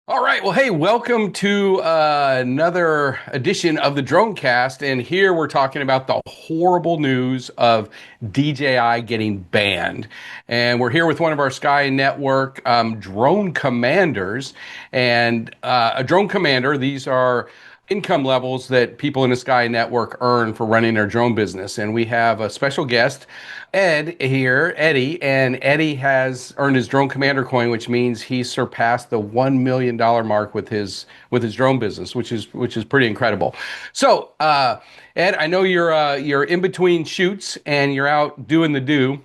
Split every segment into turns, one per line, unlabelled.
All right. Well, hey, welcome to another edition of the Dronecast. And here we're talking about the horrible news of DJI getting banned. And we're here with one of our Sky Network drone commanders. And a drone commander, these are income levels that people in the Sky Network earn for running their drone business. And we have a special guest, Ed here, Eddie, and Eddie has earned his drone commander coin, which means he surpassed the $1 million mark with his drone business, which is pretty incredible. So, Ed, I know you're in between shoots and you're out doing the do.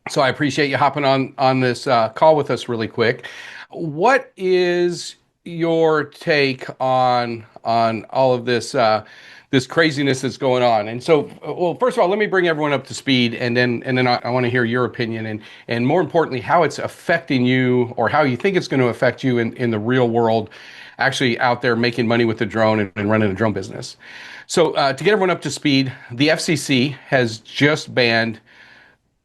So I appreciate you hopping on this call with us really quick. What is your take on all of this craziness that's going on? And so, well, first of all, let me bring everyone up to speed, and then I want to hear your opinion, and more importantly, how it's affecting you, or how you think it's going to affect you in the real world, actually out there making money with the drone and running a drone business. So, to get everyone up to speed, the FCC has just banned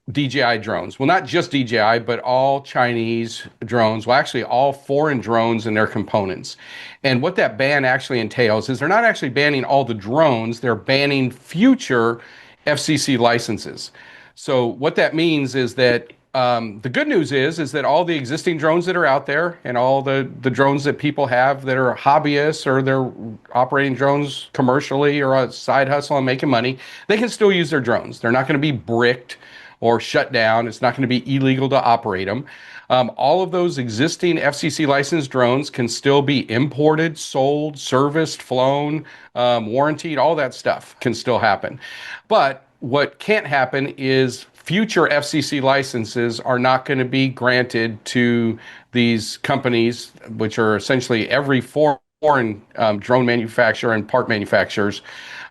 DJI drones. Well, not just DJI, but all Chinese drones. Well, actually, all foreign drones and their components. And what that ban actually entails is they're not actually banning all the drones, they're banning future FCC licenses. So, what that means is that the good news is that all the existing drones that are out there and all the drones that people have that are hobbyists or they're operating drones commercially or a side hustle and making money, they can still use their drones. They're not going to be bricked or shut down. It's not going to be illegal to operate them. All of those existing FCC licensed drones can still be imported, sold, serviced, flown, warranted. All that stuff can still happen. But what can't happen is future FCC licenses are not going to be granted to these companies, which are essentially every foreign drone manufacturer and part manufacturers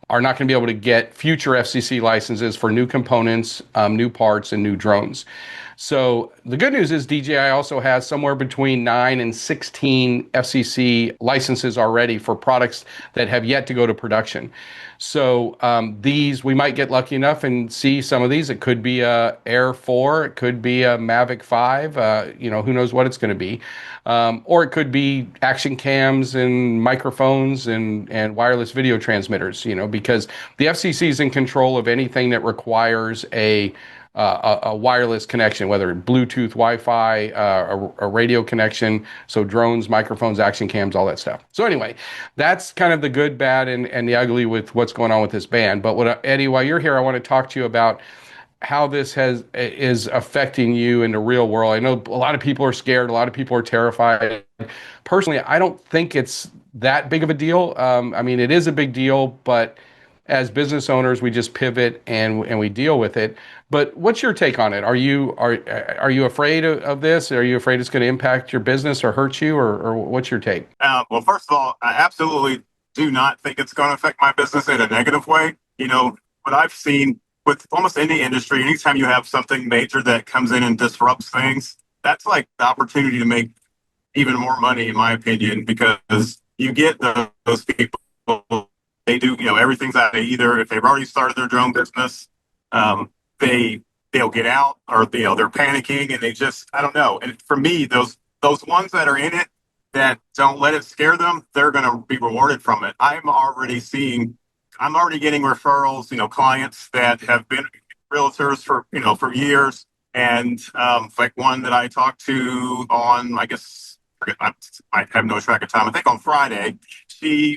are not going to be able to get future FCC licenses for new components, new parts, and new drones. So the good news is DJI also has somewhere between 9 and 16 FCC licenses already for products that have yet to go to production. So these, we might get lucky enough and see some of these. It could be a Air 4, it could be a Mavic 5, who knows what it's going to be. Or it could be action cams and microphones and wireless video transmitters, because the FCC is in control of anything that requires a wireless connection, whether Bluetooth, Wi-Fi, a radio connection, so drones, microphones, action cams, all that stuff. So anyway, that's kind of the good, bad, and the ugly with what's going on with this ban. But Eddie, while you're here, I want to talk to you about how this is affecting you in the real world. I know a lot of people are scared, a lot of people are terrified. Personally, I don't think it's that big of a deal. I mean, it is a big deal, but as business owners, we just pivot and we deal with it. But what's your take on it? Are you afraid of this? Are you afraid it's going to impact your business or hurt you, or what's your take?
Well, first of all, I absolutely do not think it's going to affect my business in a negative way. What I've seen with almost any industry, anytime you have something major that comes in and disrupts things, that's like the opportunity to make even more money, in my opinion, because you get those people, they do, everything's out. They either, if they've already started their drone business, they'll get out, or they're panicking and they just, I don't know. And for me, those ones that are in it that don't let it scare them, they're going to be rewarded from it. I'm already getting referrals, clients that have been realtors for years. And like one that I talked to on, I guess, I have no track of time. I think on Friday,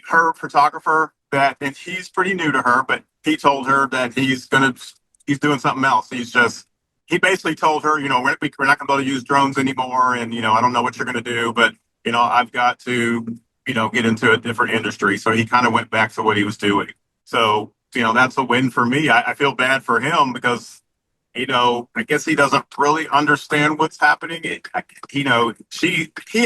her photographer and he's pretty new to her, but he told her that he's doing something else. He basically told her, we're not going to be able to use drones anymore. And, I don't know what you're going to do, but, I've got to, get into a different industry. So he kind of went back to what he was doing. So, that's a win for me. I feel bad for him because, I guess he doesn't really understand what's happening. He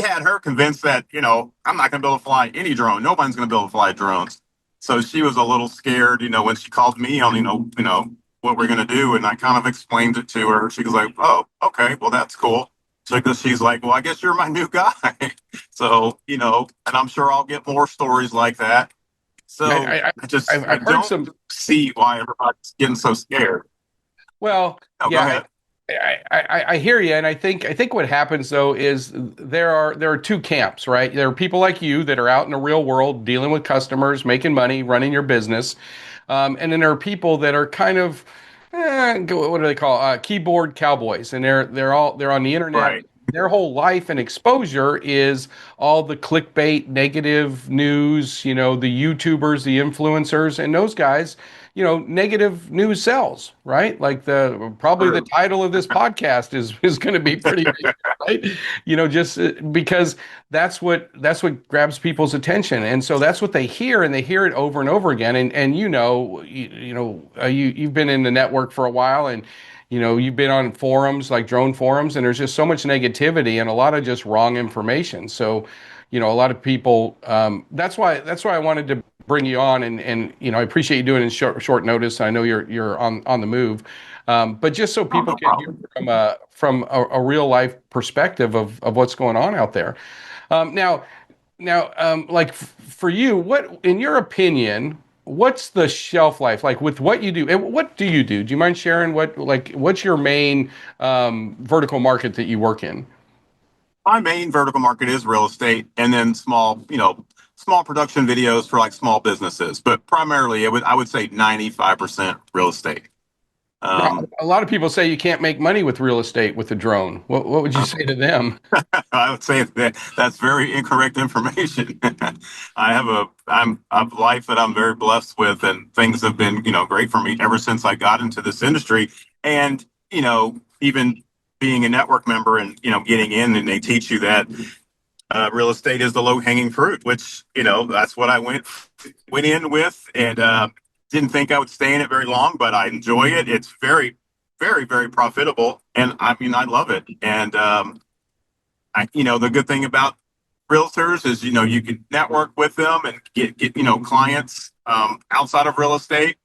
had her convinced that, I'm not going to be able to fly any drone. Nobody's going to be able to fly drones. So she was a little scared, when she called me on, what we're going to do. And I kind of explained it to her. She was like, oh, okay, well, that's cool. So she's like, well, I guess you're my new guy. So, and I'm sure I'll get more stories like that. So I
I've heard
don't
some.
see why everybody's getting so scared.
Well,
No, go
yeah,
ahead.
I hear you, and I think what happens though is there are two camps, right? There are people like you that are out in the real world dealing with customers, making money, running your business, and then there are people that are kind of what do they call keyboard cowboys, and they're on the internet.
Right.
Their whole life and exposure is all the clickbait, negative news, the YouTubers, the influencers, and those guys, negative news sells, right? Like probably the
True.
title of this podcast is going to be pretty negative, right? Just because that's what grabs people's attention, and so that's what they hear, and they hear it over and over again. And you've been in the network for a while, and you've been on forums like drone forums, and there's just so much negativity and a lot of just wrong information. So, a lot of people. That's why I wanted to bring you on, and I appreciate you doing it in short notice. I know you're on the move, but just so
Oh,
people
no
can hear
problem.
from a real life perspective of what's going on out there. Now, like for you, what, in your opinion, what's the shelf life like with what you do? And what do you do? Do you mind sharing what's your main vertical market that you work in?
My main vertical market is real estate and then small production videos for like small businesses, but primarily I would say 95% real estate.
Now,
Um,
a lot of people say you can't make money with real estate with a drone. What would you say to them?
I would say that that's very incorrect information. I'm a life that I'm very blessed with, and things have been, great for me ever since I got into this industry. And, even being a network member and, getting in and they teach you that real estate is the low hanging fruit, which, that's what I went in with and didn't think I would stay in it very long, but I enjoy it. It's very, very, very profitable. And I mean, I love it. And, the good thing about realtors is, you can network with them and get clients outside of real estate.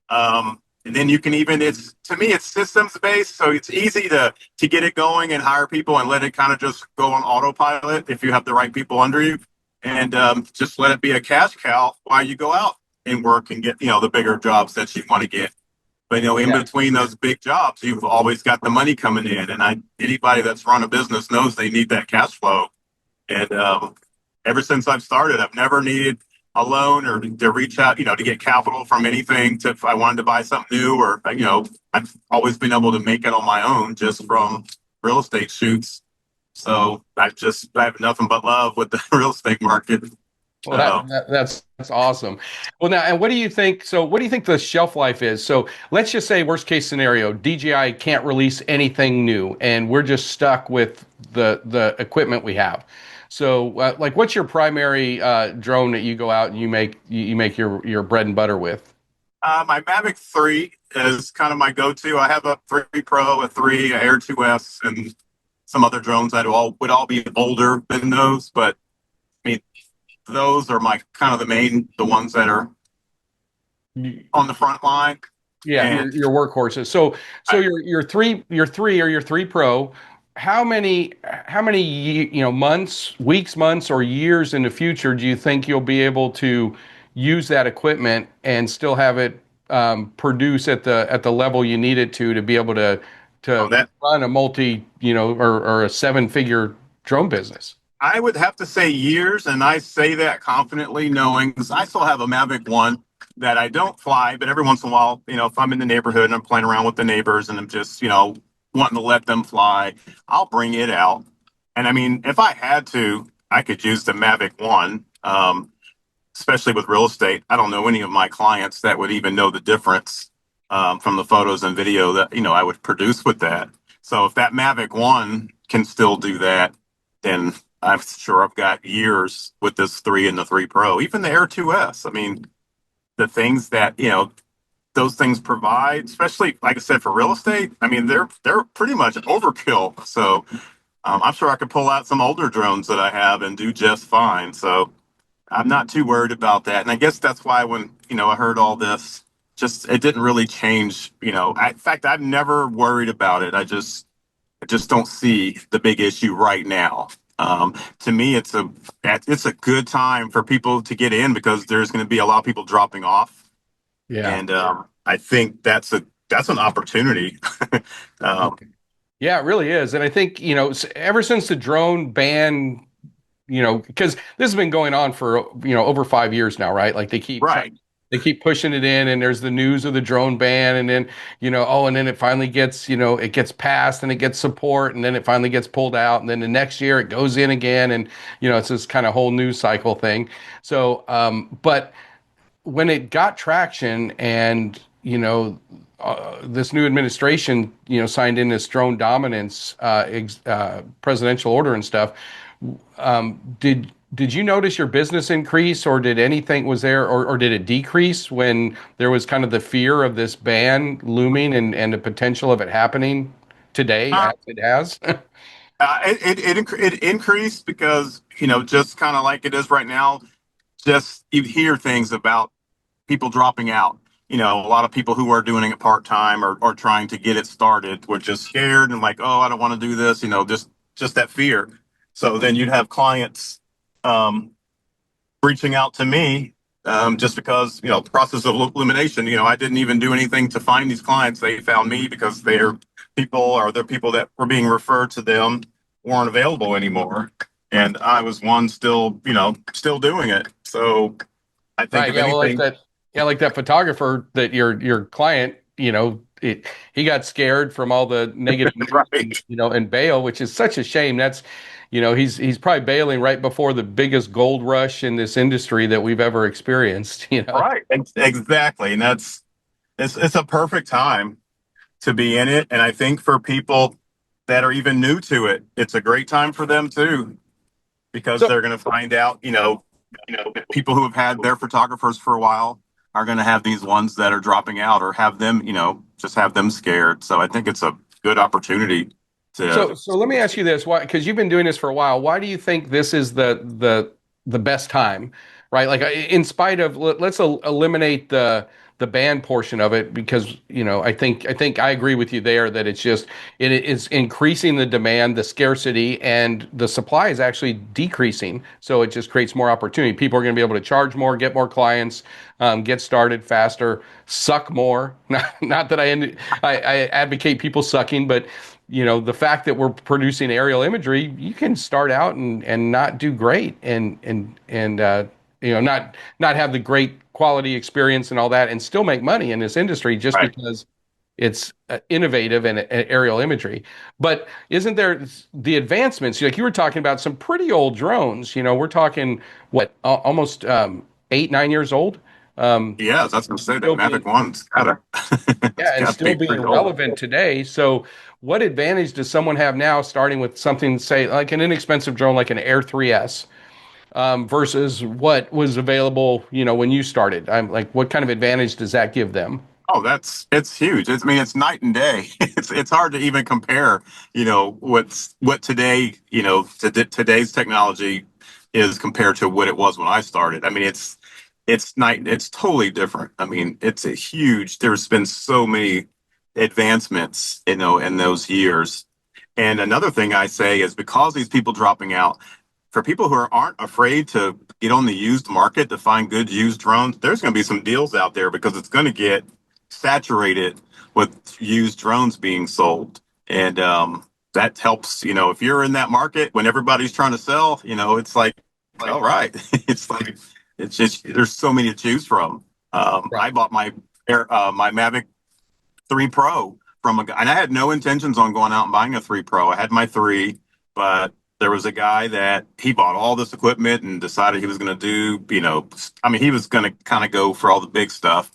And then you can even, to me, it's systems based. So it's easy to get it going and hire people and let it kind of just go on autopilot if you have the right people under you. And just let it be a cash cow while you go out and work and get, the bigger jobs that you want to get. But in
Yeah.
between those big jobs, you've always got the money coming in, and anybody that's run a business knows they need that cash flow. And ever since I've started, I've never needed a loan or to reach out, to get capital from anything. To if I wanted to buy something new, or I've always been able to make it on my own just from real estate shoots. So I have nothing but love with the real estate market.
Well,
Uh,
that's awesome. Well, now, and what do you think? So, what do you think the shelf life is? So, let's just say worst case scenario, DJI can't release anything new, and we're just stuck with the equipment we have. So, like, what's your primary drone that you go out and you make your bread and butter with?
my Mavic 3 is kind of my go-to. I have a 3 Pro, a 3, a Air 2S, and some other drones that would all be older than those. But I mean, those are my kind of the ones that are on the front line.
Yeah,
And
your workhorses. So
I,
your three or your three pro, how many months, weeks, months, or years in the future do you think you'll be able to use that equipment and still have it produce at the level you need it to be able to
oh,
to
that
run a multi or a seven-figure drone business?
I would have to say years, and I say that confidently, knowing because I still have a Mavic 1 that I don't fly, but every once in a while, if I'm in the neighborhood and I'm playing around with the neighbors and I'm just, wanting to let them fly, I'll bring it out. And I mean, if I had to, I could use the Mavic 1, especially with real estate. I don't know any of my clients that would even know the difference from the photos and video that, I would produce with that. So if that Mavic 1 can still do that, then I'm sure I've got years with this 3 and the 3 Pro, even the Air 2S. I mean, the things that, those things provide, especially like I said, for real estate, I mean, they're pretty much overkill. So I'm sure I could pull out some older drones that I have and do just fine. So I'm not too worried about that. And I guess that's why when, I heard all this, just it didn't really change, in fact, I've never worried about it. I just don't see the big issue right now. To me, it's a good time for people to get in because there's going to be a lot of people dropping off,
Yeah.
and I think that's an opportunity. um,
Yeah, it really is. And I think, ever since the drone ban, because this has been going on for, over 5 years now, right? Like
Right.
they keep pushing it in, and there's the news of the drone ban, and then, oh, and then it finally gets, it gets passed and it gets support, and then it finally gets pulled out. And then the next year it goes in again. And, it's this kind of whole news cycle thing. So, but when it got traction and this new administration signed in this drone dominance presidential order and stuff, did you notice your business increase, or did anything was there, or did it decrease when there was kind of the fear of this ban looming, and the potential of it happening today
Uh,
as it has?
it increased because, just kind of like it is right now, just you hear things about people dropping out. A lot of people who are doing it part time or trying to get it started were just scared and like, oh, I don't want to do this. Just that fear. So then you'd have clients um, reaching out to me just because the process of elimination. I didn't even do anything to find these clients. They found me because they're people that were being referred to them weren't available anymore, and I was one still doing it. So I think
Right.
if
Yeah. Well,
anything,
like that photographer that your client, he got scared from all the negative news,
right.
and bail, which is such a shame. That's, he's probably bailing right before the biggest gold rush in this industry that we've ever experienced.
Right. Exactly. And it's a perfect time to be in it. And I think for people that are even new to it, it's a great time for them too, because
So,
they're going to find out, people who have had their photographers for a while are going to have these ones that are dropping out or have them, just have them scared. So I think it's a good opportunity to,
so let me ask you this: why? Because you've been doing this for a while. Why do you think this is the best time, right? Like, in spite of, let's eliminate the ban portion of it, because I think I agree with you there that it is increasing the demand, the scarcity, and the supply is actually decreasing. So it just creates more opportunity. People are going to be able to charge more, get more clients, get started faster, suck more. Not that I advocate people sucking, but the fact that we're producing aerial imagery, you can start out and not do great, and not have the great quality experience and all that, and still make money in this industry just
right.
because it's innovative and aerial imagery. But isn't there the advancements? Like you were talking about some pretty old drones. We're talking what, almost 8, 9 years old.
Yeah, that's going to say that
Still
Mavic
being
One's gotta, it's
Yeah, and
got to
still
be
being
pretty old.
relevant today. So, what advantage does someone have now, starting with something, say, like an inexpensive drone like an Air 3S, versus what was available, when you started? I'm like, what kind of advantage does that give them?
Oh, it's huge. I mean, it's night and day. It's hard to even compare, what today, today's technology is compared to what it was when I started. I mean, it's totally different. I mean, it's a huge. There's been so many advancements, in those years. And another thing I say is because these people dropping out, for people who aren't afraid to get on the used market to find good used drones, there's going to be some deals out there because it's going to get saturated with used drones being sold. And that helps, if you're in that market when everybody's trying to sell, it's like, all right. It's like, it's just, there's so many to choose from. I
Right.
bought my Mavic 3 Pro from a guy, and I had no intentions on going out and buying a 3 Pro. I had my 3, but there was a guy that he bought all this equipment and decided he was going to do, I mean, he was going to kind of go for all the big stuff.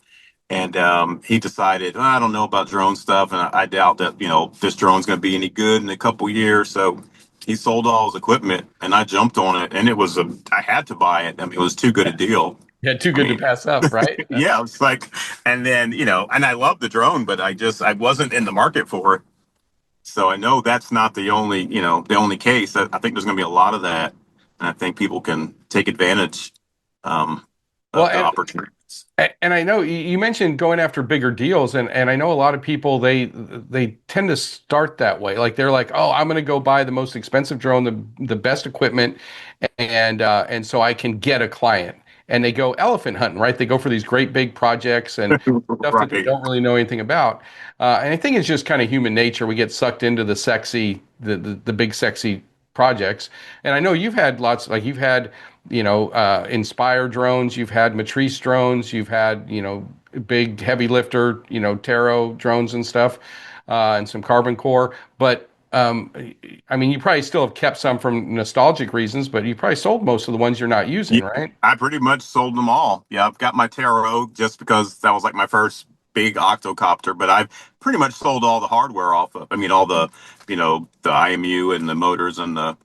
And he decided, "Oh, I don't know about drone stuff, and I doubt that this drone's going to be any good in a couple years." So he sold all his equipment, and I jumped on it, and I had to buy it. I mean, it was too good a deal.
Yeah, too
I
good to
mean,
pass up, right?
yeah, it's like, and then and I love the drone, but I wasn't in the market for it. So I know that's not the only case. I think there's going to be a lot of that, and I think people can take advantage um,
Well,
of the opportunities.
and I know you mentioned going after bigger deals, and I know a lot of people, they tend to start that way. Like they're like, oh, I'm going to go buy the most expensive drone, the best equipment, and so I can get a client. and they go elephant hunting, right? They go for these great big projects and stuff that they
Right.
don't really know anything about. And I think it's just kind of human nature. We get sucked into the sexy, the big sexy projects. And I know you've had lots, like you've had, Inspire drones, you've had Matrice drones, you've had, big heavy lifter, Taro drones and stuff, and some carbon core. But I mean, you probably still have kept some from nostalgic reasons, but you probably sold most of the ones you're not
Yeah,
using, right?
I pretty much sold them all. Yeah, I've got my Taro just because that was like my first big octocopter, but I've pretty much sold all the hardware off of. I mean, all the, the IMU and the motors and the,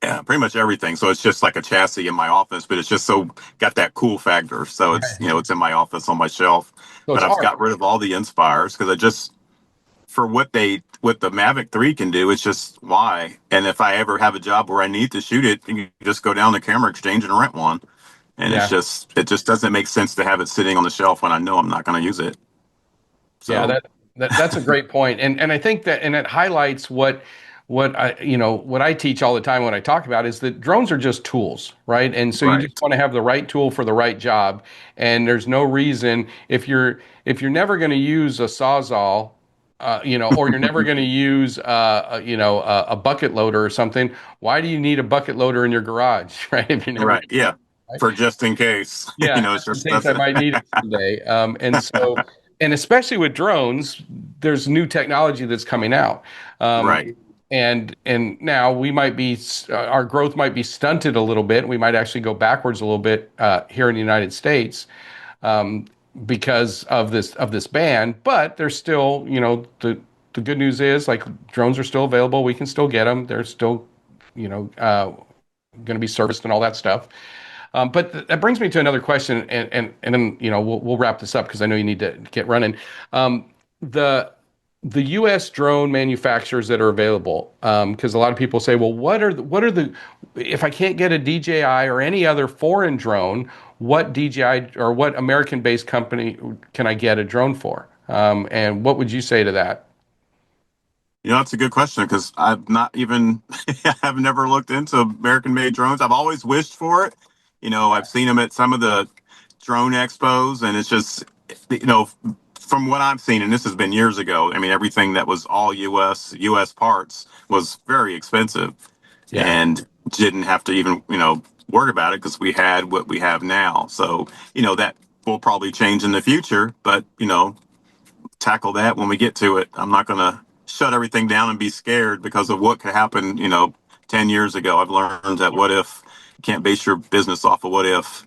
yeah, pretty much everything. So it's just like a chassis in my office, but it's just so got that cool factor. So it's,
Right.
it's in my office on my shelf.
So
But
it's
I've
hard.
got rid of all the Inspires because I just, for what the Mavic 3 can do, it's just why. And if I ever have a job where I need to shoot it, you can just go down to Camera Exchange and rent one. And
Yeah.
it just doesn't make sense to have it sitting on the shelf when I know I'm not going to use it.
Yeah,
So
that's a great point. And I think that and it highlights what I teach all the time when I talk about is that drones are just tools, right? And so you just
right,
want to have the right tool for the right job. And there's no reason if you're never going to use a Sawzall, or you're never going to use a bucket loader or something, why do you need a bucket loader in your garage, right? If you're never
right, yeah,
right?
for just in case,
Yeah,
it's
in
just
case
that's
I
it.
might need it someday. And especially with drones, there's new technology that's coming out. Um,
Right,
and now our growth might be stunted a little bit. We might actually go backwards a little bit here in the United States um, because of this ban. But there's still, the good news is like drones are still available. We can still get them. They're still, going to be serviced and all that stuff. But that brings me to another question, and then we'll wrap this up because I know you need to get running. Um, the the U.S. drone manufacturers that are available, because a lot of people say, well, what are the if I can't get a DJI or any other foreign drone, what DJI or what American-based company can I get a drone for? And what would you say to that?
that's a good question because I've not even I've never looked into American made drones. I've always wished for it. I've seen them at some of the drone expos, and it's just you know from what I've seen, and this has been years ago. I mean, everything that was all U.S. parts was very expensive,
Yeah.
and didn't have to even worry about it because we had what we have now. So that will probably change in the future, but tackle that when we get to it. I'm not going to shut everything down and be scared because of what could happen 10 years ago. I've learned that what if you can't base your business off of what if.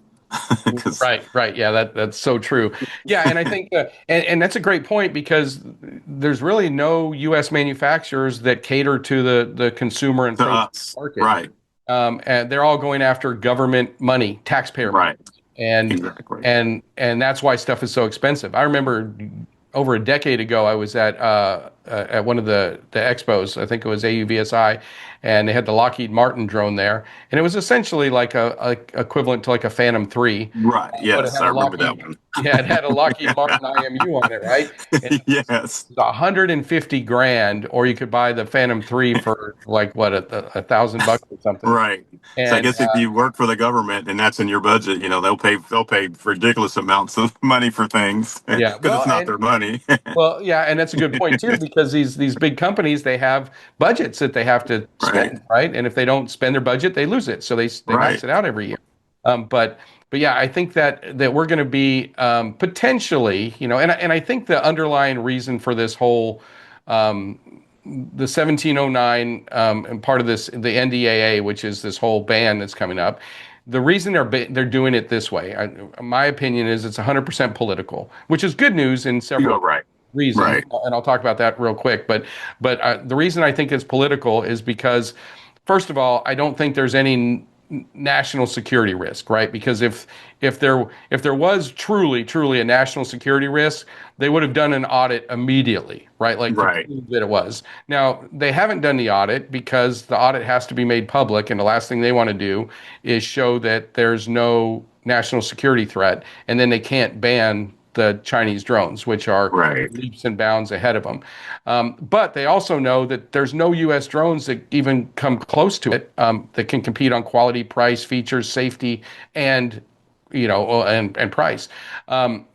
Because
Right, right. Yeah, that's so true. Yeah, and I think and that's a great point because there's really no U.S. manufacturers that cater to the consumer and
to
pro
us,
market.
right,
And they're all going after government money, taxpayer money,
right,
and
exactly,
and that's why stuff is so expensive. I remember over a decade ago, I was at one of the expos. I think it was AUVSI, and they had the Lockheed Martin drone there, and it was essentially like a equivalent to like a Phantom 3,
right.
but it
Yes,
had
I
a
remember that
Lockheed.
one.
Yeah, it had a Lockheed Martin IMU on it, right? And it
Yes,
was 150 grand, or you could buy the Phantom 3 for like what $1,000 or something.
right. So I
And
guess if you work for the government and that's in your budget, they'll pay ridiculous amounts of money for things
yeah,
because it's not their money.
well, yeah, and that's a good point too, because these big companies they have budgets that they have to
Right,
spend, right? And if they don't spend their budget, they lose it, so they max
right,
it out every year. But yeah, I think that we're going to be potentially, and I think the underlying reason for this whole um, the 1709 and part of this the NDAA, which is this whole ban that's coming up. The reason they're doing it this way, my opinion is it's 100% political, which is good news in
you're
several
right,
reasons,
right,
and I'll talk about that real quick. But the reason I think it's political is because, first of all, I don't think there's any national security risk, right? Because if there was truly a national security risk, they would have done an audit immediately, right? Like to
right,
prove that it was. Now they haven't done the audit because the audit has to be made public, and the last thing they want to do is show that there's no national security threat, and then they can't ban the Chinese drones, which are
right.
leaps and bounds ahead of them. But they also know that there's no U.S. drones that even come close to it that can compete on quality, price, features, safety, and and price. Um,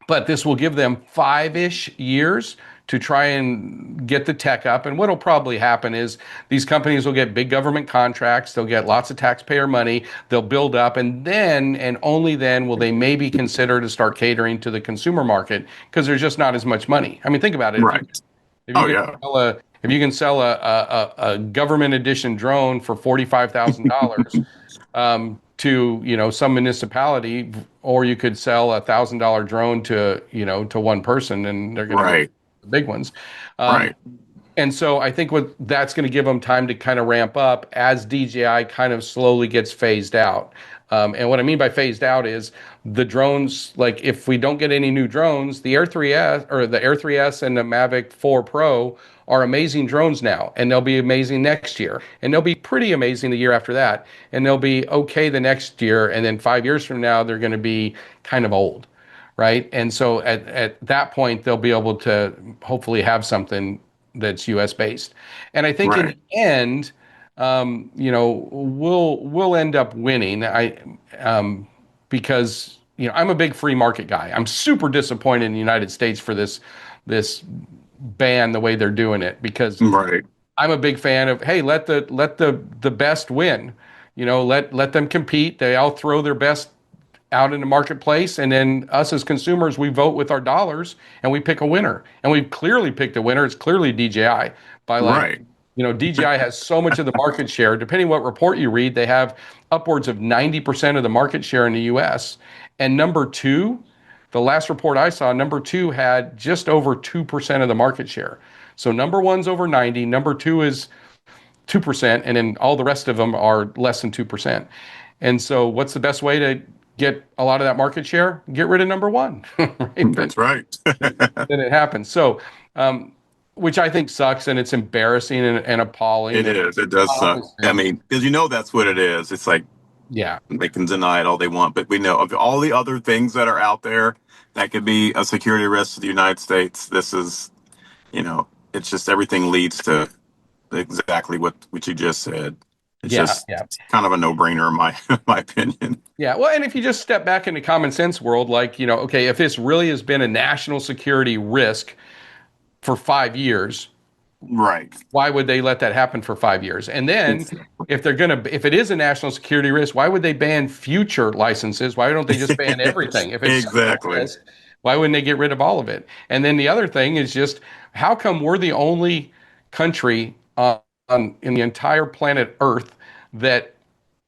but this will give them 5-ish years to try and get the tech up. And what'll probably happen is these companies will get big government contracts. They'll get lots of taxpayer money. They'll build up, and then and only then will they maybe consider to start catering to the consumer market because there's just not as much money. I mean, think about it.
Right.
If you
Oh
can
yeah.
sell a if you can sell a government edition drone for $45,000 to some municipality, or you could sell $1,000 drone to one person, and they're going to go
Right.
the big ones. Um,
Right.
and so I think what that's going to give them time to kind of ramp up as DJI kind of slowly gets phased out. And what I mean by phased out is the drones, like if we don't get any new drones, the Air 3S or the Air 3S and the Mavic 4 Pro are amazing drones now, and they'll be amazing next year, and they'll be pretty amazing the year after that, and they'll be okay the next year, and then 5 years from now, they're going to be kind of old, right? And so at that point, they'll be able to hopefully have something that's U.S. based. And I think in
Right.
the end, we'll end up winning. Because I'm a big free market guy. I'm super disappointed in the United States for this ban the way they're doing it because
Right.
I'm a big fan of, hey, let the best win. Let them compete. They all throw their best out in the marketplace, and then us as consumers, we vote with our dollars and we pick a winner. And we've clearly picked a winner. It's clearly DJI by like,
Right.
DJI has so much of the market share. Depending what report you read, they have upwards of 90% of the market share in the US. And number two, the last report I saw, number two had just over 2% of the market share. So number one's over 90, number two is 2%, and then all the rest of them are less than 2%. And so what's the best way to get a lot of that market share? Get rid of number one, right?
That's right.
Then it happens. So, which I think sucks, and it's embarrassing and appalling.
It
And
is. It does suck. I
obviously,
mean, because that's what it is. It's like
yeah,
they can deny it all they want, but we know of all the other things that are out there that could be a security risk to the United States. This is, it's just everything leads to exactly what you just said. It's
yeah,
just
yeah,
kind of a no-brainer in my my opinion.
yeah. Well, and if you just step back in the common sense world, like, okay, if this really has been a national security risk for 5 years,
Right.
why would they let that happen for 5 years? And then if it is a national security risk, why would they ban future licenses? Why don't they just ban everything? If it's such a
Exactly.
risk, why wouldn't they get rid of all of it? And then the other thing is just how come we're the only country in the entire planet Earth that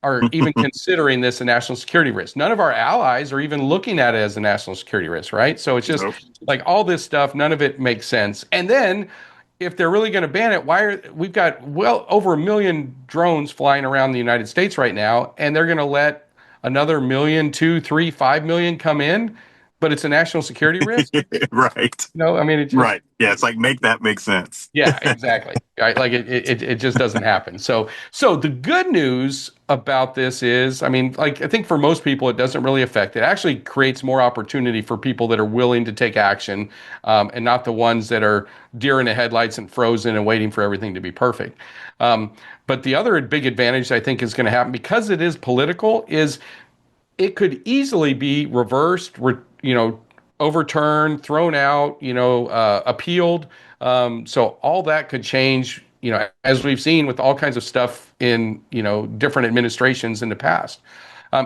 are even considering this a national security risk? None of our allies are even looking at it as a national security risk, right? So it's just
Nope.
like all this stuff, none of it makes sense. And then if they're really going to ban it, we've got well over 1 million drones flying around the United States right now, and they're going to let another million, 2, 3, 5 million come in, but it's a national security risk?
Right.
I mean, it just
Right. Yeah, it's like make that make sense.
yeah, exactly. Right? Like it just doesn't happen. So the good news about this is, I mean, like I think for most people it doesn't really affect. It actually creates more opportunity for people that are willing to take action, and not the ones that are deer in the headlights and frozen and waiting for everything to be perfect. But the other big advantage I think is going to happen because it is political is it could easily be reversed, overturned, thrown out, appealed. So all that could change, as we've seen with all kinds of stuff in, different administrations in the past.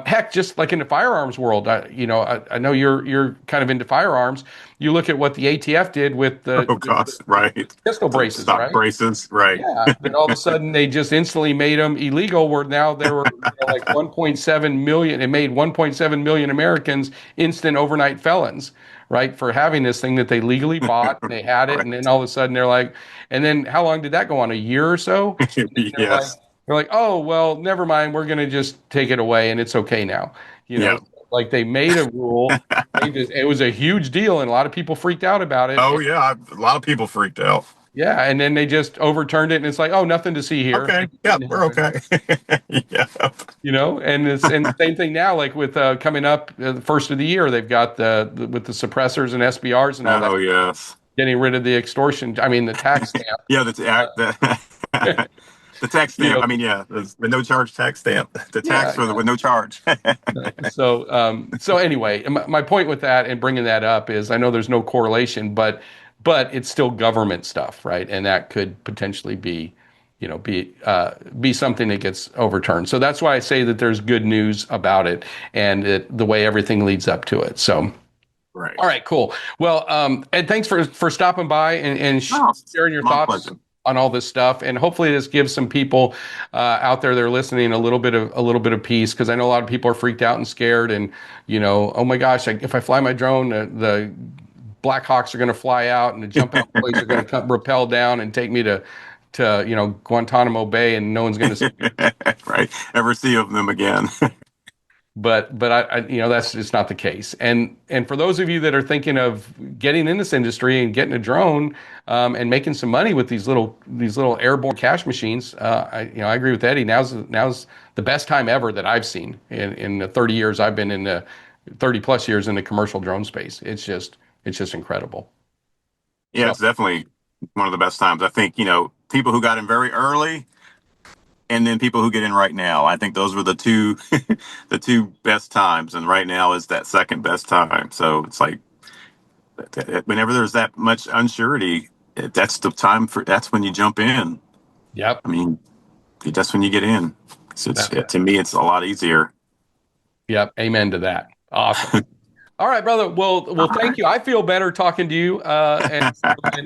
Heck, just like in the firearms world, I know you're kind of into firearms. You look at what the ATF did with
Oh gosh, right.
pistol
The
braces,
stock
right?
braces, right.
Yeah, then all of a sudden they just instantly made them illegal. Where now there were like 1.7 million. It made 1.7 million Americans instant overnight felons, right, for having this thing that they legally bought. They had it, and then
Right.
all of a sudden they're like, and then how long did that go on? A year or so? And then
Yes.
they're like, oh well, never mind. We're going to just take it away, and it's okay now. You know,
Yeah.
like they made a rule. It was a huge deal, and a lot of people freaked out about it.
Oh yeah. A lot of people freaked out.
Yeah, and then they just overturned it, and it's like, oh, nothing to see here.
Okay.
Like, it
Yeah,
didn't
we're
happen.
okay. Yeah.
And the same thing now, like with coming up the first of the year, they've got with the suppressors and SBRs and all that,
Oh yes.
getting rid of the extortion. I mean, the tax stamp.
Yeah, that's act. The tax
You
stamp.
know,
I mean, yeah, the no charge tax stamp. The tax
yeah,
for the with no charge.
so anyway, my point with that and bringing that up is I know there's no correlation, but it's still government stuff, right? And that could potentially be, be something that gets overturned. So that's why I say that there's good news about it and the way everything leads up to it. So.
Right.
All right, cool. Well, Ed, thanks for stopping by and
No,
sharing your
my
thoughts
pleasure.
on all this stuff. And hopefully, this gives some people out there that are listening a little bit of peace, because I know a lot of people are freaked out and scared. And oh my gosh, if I fly my drone, the Black Hawks are going to fly out, and the jump out planes are going to come rappel down and take me to Guantanamo Bay, and no one's going to see me.
Right. Never see of them again.
But that's just not the case. And for those of you that are thinking of getting in this industry and getting a drone and making some money with these little airborne cash machines, I agree with Eddie. Now's the best time ever that I've seen in the 30 years I've been in the 30 plus years in the commercial drone space. It's just incredible.
Yeah,
So
it's definitely one of the best times. I think, people who got in very early and then people who get in right now. I think those were the two the two best times, and right now is that second best time. So it's like whenever there's that much unsurety, that's when you jump in.
yep,
I mean, that's when you get in. So
that's right.
to me, it's a lot easier.
Yep, amen to that. Awesome. All right, brother. Well,
All
thank
right.
you. I feel better talking to you, and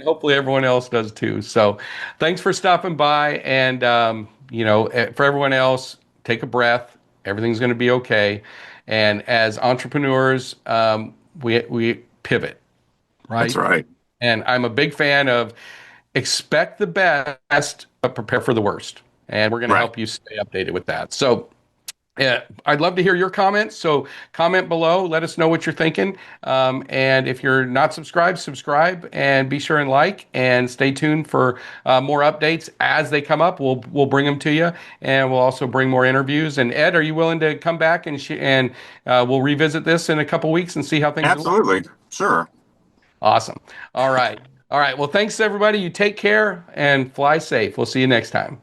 hopefully everyone else does too. So, thanks for stopping by, and for everyone else, take a breath. Everything's going to be okay. And as entrepreneurs, we pivot,
That's
right?
right.
And I'm a big fan of expect the best, but prepare for the worst. And we're going to
Right.
help you stay updated with that. So. Yeah, I'd love to hear your comments. So comment below. Let us know what you're thinking. And if you're not subscribed, subscribe and be sure and like and stay tuned for more updates as they come up. We'll bring them to you, and we'll also bring more interviews. And Ed, are you willing to come back and we'll revisit this in a couple weeks and see how things are going?
Absolutely. Sure.
Awesome. All right. All right. Well, thanks everybody. You take care and fly safe. We'll see you next time.